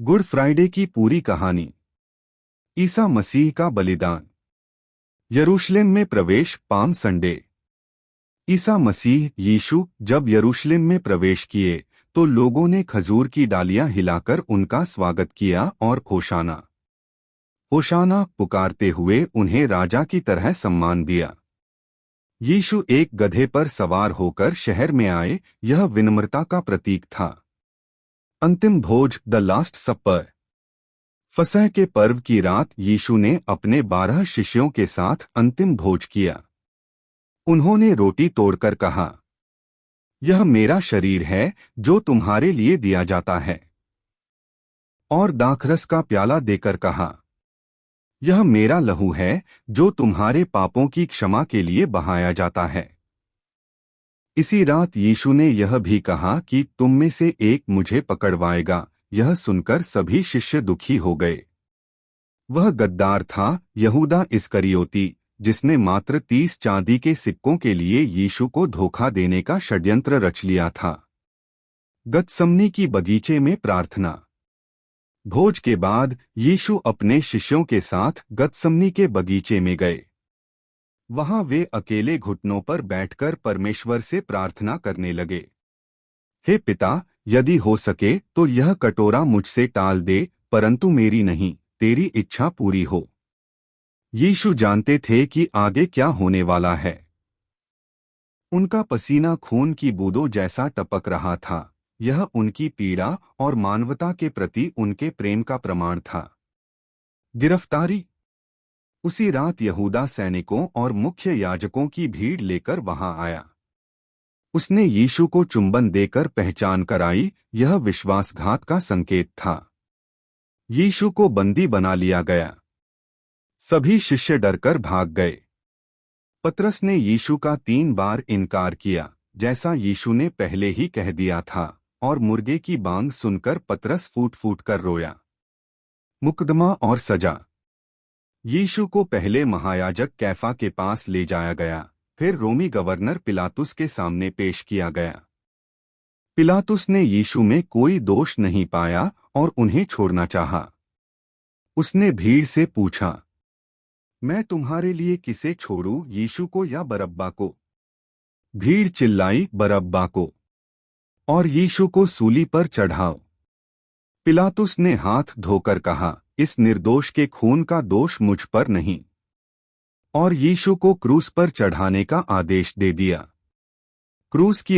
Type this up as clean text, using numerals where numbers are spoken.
Good Friday की पूरी कहानी। ईसा मसीह का बलिदान। यरूशलेम में प्रवेश। Palm Sunday. ईसा मसीह यीशु जब यरूशलेम में प्रवेश किए तो लोगों ने खजूर की डालियां हिलाकर उनका स्वागत किया और होशाना होशाना पुकारते हुए उन्हें राजा की तरह सम्मान दिया। यीशु एक गधे पर सवार होकर शहर में आए, यह विनम्रता का प्रतीक था। अंतिम भोज, द लास्ट सपर। फसह के पर्व की रात यीशु ने अपने 12 शिष्यों के साथ अंतिम भोज किया। उन्होंने रोटी तोड़कर कहा, यह मेरा शरीर है जो तुम्हारे लिए दिया जाता है। और दाखरस का प्याला देकर कहा, यह मेरा लहू है जो तुम्हारे पापों की क्षमा के लिए बहाया जाता है। इसी रात यीशु ने यह भी कहा कि तुम में से एक मुझे पकड़वाएगा। यह सुनकर सभी शिष्य दुखी हो गए। वह गद्दार था, यहूदा इस्करियोती, जिसने मात्र 30 चांदी के सिक्कों के लिए यीशु को धोखा देने का षड्यंत्र रच लिया था। गतसमनी की बगीचे में प्रार्थना। भोज के बाद यीशु अपने शिष्यों के साथ गतसमनी के बगीचे में गए। वहां वे अकेले घुटनों पर बैठकर परमेश्वर से प्रार्थना करने लगे। हे पिता, यदि हो सके तो यह कटोरा मुझसे टाल दे, परंतु मेरी नहीं, तेरी इच्छा पूरी हो। यीशु जानते थे कि आगे क्या होने वाला है। उनका पसीना खून की बूंदों जैसा टपक रहा था। यह उनकी पीड़ा और मानवता के प्रति उनके प्रेम का प्रमाण था। गिरफ्तारी। उसी रात यहूदा सैनिकों और मुख्य याजकों की भीड़ लेकर वहां आया। उसने यीशु को चुंबन देकर पहचान कराई, यह विश्वासघात का संकेत था। यीशु को बंदी बना लिया गया। सभी शिष्य डरकर भाग गए। पतरस ने यीशु का 3 बार इनकार किया, जैसा यीशु ने पहले ही कह दिया था, और मुर्गे की बांग सुनकर पतरस फूट फूट कर रोया। मुकदमा और सजा। यीशु को पहले महायाजक कैफा के पास ले जाया गया, फिर रोमी गवर्नर पिलातुस के सामने पेश किया गया। पिलातुस ने यीशु में कोई दोष नहीं पाया और उन्हें छोड़ना चाहा। उसने भीड़ से पूछा, मैं तुम्हारे लिए किसे छोड़ूं, यीशु को या बरअब्बा को? भीड़ चिल्लाई, बरअब्बा को, और यीशु को सूली पर चढ़ाओ। पिलातुस ने हाथ धोकर कहा, इस निर्दोष के खून का दोष मुझ पर नहीं, और यीशु को क्रूस पर चढ़ाने का आदेश दे दिया। क्रूस की